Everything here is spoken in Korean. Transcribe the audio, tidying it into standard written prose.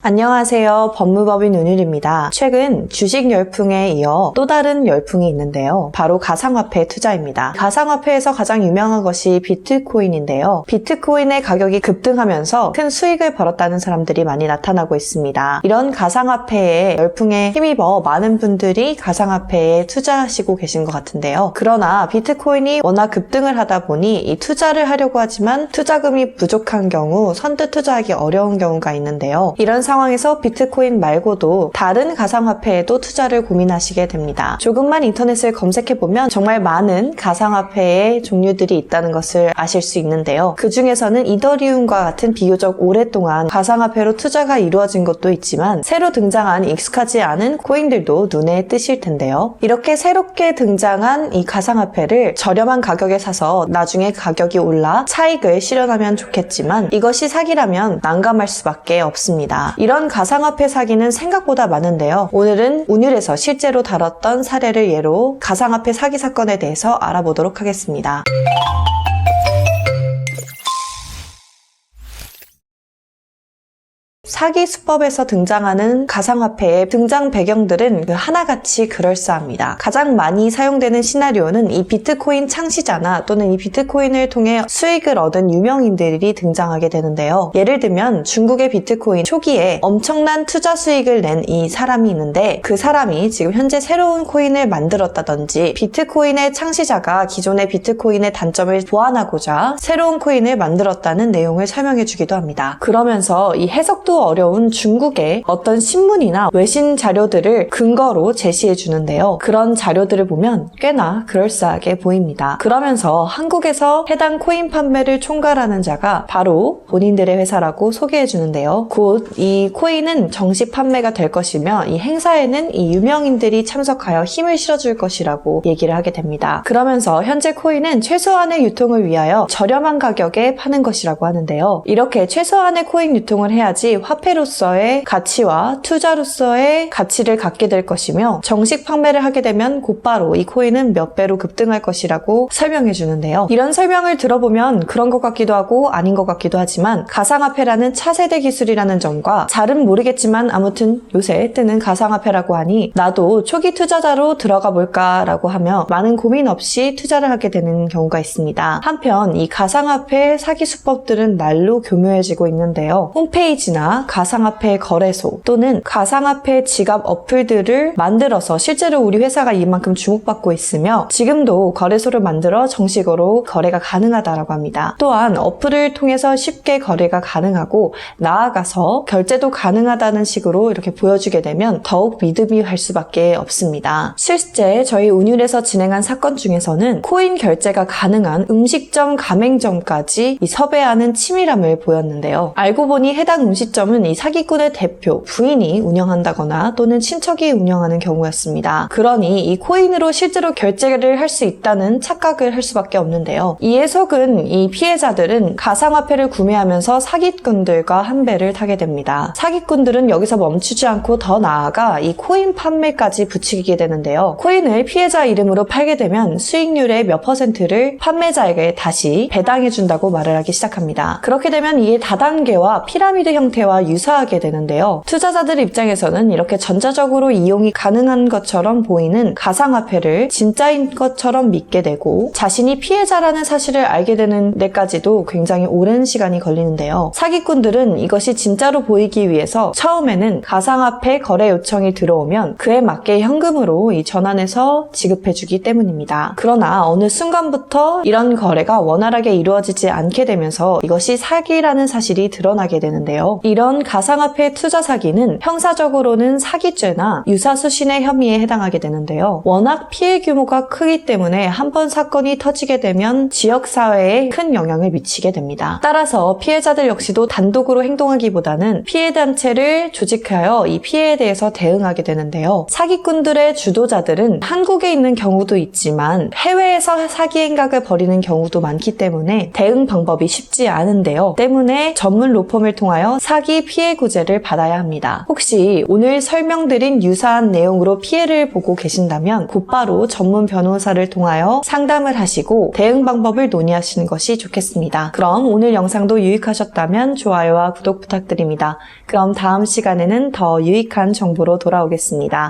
안녕하세요. 법무법인 운율입니다. 최근 주식 열풍에 이어 또 다른 열풍이 있는데요. 바로 가상화폐 투자입니다. 가상화폐에서 가장 유명한 것이 비트코인인데요. 비트코인의 가격이 급등하면서 큰 수익을 벌었다는 사람들이 많이 나타나고 있습니다. 이런 가상화폐의 열풍에 힘입어 많은 분들이 가상화폐에 투자하시고 계신 것 같은데요. 그러나 비트코인이 워낙 급등을 하다 보니 이 투자를 하려고 하지만 투자금이 부족한 경우 선뜻 투자하기 어려운 경우가 있는데요. 이런 상황에서 비트코인 말고도 다른 가상화폐에도 투자를 고민하시게 됩니다. 조금만 인터넷을 검색해보면 정말 많은 가상화폐의 종류들이 있다는 것을 아실 수 있는데요. 그 중에서는 이더리움과 같은 비교적 오랫동안 가상화폐로 투자가 이루어진 것도 있지만 새로 등장한 익숙하지 않은 코인들도 눈에 띄실 텐데요. 이렇게 새롭게 등장한 이 가상화폐를 저렴한 가격에 사서 나중에 가격이 올라 차익을 실현하면 좋겠지만 이것이 사기라면 난감할 수밖에 없습니다. 이런 가상화폐 사기는 생각보다 많은데요. 오늘은 운율에서 실제로 다뤘던 사례를 예로 가상화폐 사기 사건에 대해서 알아보도록 하겠습니다. 사기 수법에서 등장하는 가상화폐의 등장 배경들은 하나같이 그럴싸합니다. 가장 많이 사용되는 시나리오는 이 비트코인 창시자나 또는 이 비트코인을 통해 수익을 얻은 유명인들이 등장하게 되는데요. 예를 들면 중국의 비트코인 초기에 엄청난 투자 수익을 낸 이 사람이 있는데 그 사람이 지금 현재 새로운 코인을 만들었다든지 비트코인의 창시자가 기존의 비트코인의 단점을 보완하고자 새로운 코인을 만들었다는 내용을 설명해 주기도 합니다. 그러면서 이 해석도 어려운 중국의 어떤 신문이나 외신 자료들을 근거로 제시해 주는데요. 그런 자료들을 보면 꽤나 그럴싸하게 보입니다. 그러면서 한국에서 해당 코인 판매를 총괄하는 자가 바로 본인들의 회사라고 소개해 주는데요. 곧 이 코인은 정식 판매가 될 것이며 이 행사에는 이 유명인들이 참석하여 힘을 실어줄 것이라고 얘기를 하게 됩니다. 그러면서 현재 코인은 최소한의 유통을 위하여 저렴한 가격에 파는 것이라고 하는데요. 이렇게 최소한의 코인 유통을 해야지 화폐로서의 가치와 투자로서의 가치를 갖게 될 것이며 정식 판매를 하게 되면 곧바로 이 코인은 몇 배로 급등할 것이라고 설명해 주는데요. 이런 설명을 들어보면 그런 것 같기도 하고 아닌 것 같기도 하지만 가상화폐라는 차세대 기술이라는 점과 잘은 모르겠지만 아무튼 요새 뜨는 가상화폐라고 하니 나도 초기 투자자로 들어가 볼까라고 하며 많은 고민 없이 투자를 하게 되는 경우가 있습니다. 한편 이 가상화폐 사기 수법들은 날로 교묘해지고 있는데요. 홈페이지나 가상화폐 거래소 또는 가상화폐 지갑 어플들을 만들어서 실제로 우리 회사가 이만큼 주목받고 있으며 지금도 거래소를 만들어 정식으로 거래가 가능하다고 합니다. 또한 어플을 통해서 쉽게 거래가 가능하고 나아가서 결제도 가능하다는 식으로 이렇게 보여주게 되면 더욱 믿음이 갈 수밖에 없습니다. 실제 저희 운율에서 진행한 사건 중에서는 코인 결제가 가능한 음식점, 가맹점까지 이 섭외하는 치밀함을 보였는데요. 알고 보니 해당 음식점은 이 사기꾼의 대표, 부인이 운영한다거나 또는 친척이 운영하는 경우였습니다. 그러니 이 코인으로 실제로 결제를 할 수 있다는 착각을 할 수밖에 없는데요. 이에 속은 이 피해자들은 가상화폐를 구매하면서 사기꾼들과 한 배를 타게 됩니다. 사기꾼들은 여기서 멈추지 않고 더 나아가 이 코인 판매까지 부추기게 되는데요. 코인을 피해자 이름으로 팔게 되면 수익률의 몇 %를 판매자에게 다시 배당해준다고 말을 하기 시작합니다. 그렇게 되면 이게 다단계와 피라미드 형태와 유사하게 되는데요. 투자자들 입장에서는 이렇게 전자적으로 이용이 가능한 것처럼 보이는 가상화폐를 진짜인 것처럼 믿게 되고 자신이 피해자라는 사실을 알게 되는 데까지도 굉장히 오랜 시간이 걸리는데요. 사기꾼들은 이것이 진짜로 보이기 위해서 처음에는 가상화폐 거래 요청이 들어오면 그에 맞게 현금으로 이 전환해서 지급해주기 때문입니다. 그러나 어느 순간부터 이런 거래가 원활하게 이루어지지 않게 되면서 이것이 사기라는 사실이 드러나게 되는데요. 이런 가상화폐 투자 사기는 형사적으로는 사기죄나 유사수신의 혐의에 해당하게 되는데요. 워낙 피해 규모가 크기 때문에 한 번 사건이 터지게 되면 지역사회에 큰 영향을 미치게 됩니다. 따라서 피해자들 역시도 단독으로 행동하기보다는 피해단체를 조직하여 이 피해에 대해서 대응하게 되는데요. 사기꾼들의 주도자들은 한국에 있는 경우도 있지만 해외에서 사기 행각을 벌이는 경우도 많기 때문에 대응 방법이 쉽지 않은데요. 때문에 전문 로펌을 통하여 사기 사기 피해 구제를 받아야 합니다. 혹시 오늘 설명드린 유사한 내용으로 피해를 보고 계신다면 곧바로 전문 변호사를 통하여 상담을 하시고 대응 방법을 논의하시는 것이 좋겠습니다. 그럼 오늘 영상도 유익하셨다면 좋아요와 구독 부탁드립니다. 그럼 다음 시간에는 더 유익한 정보로 돌아오겠습니다.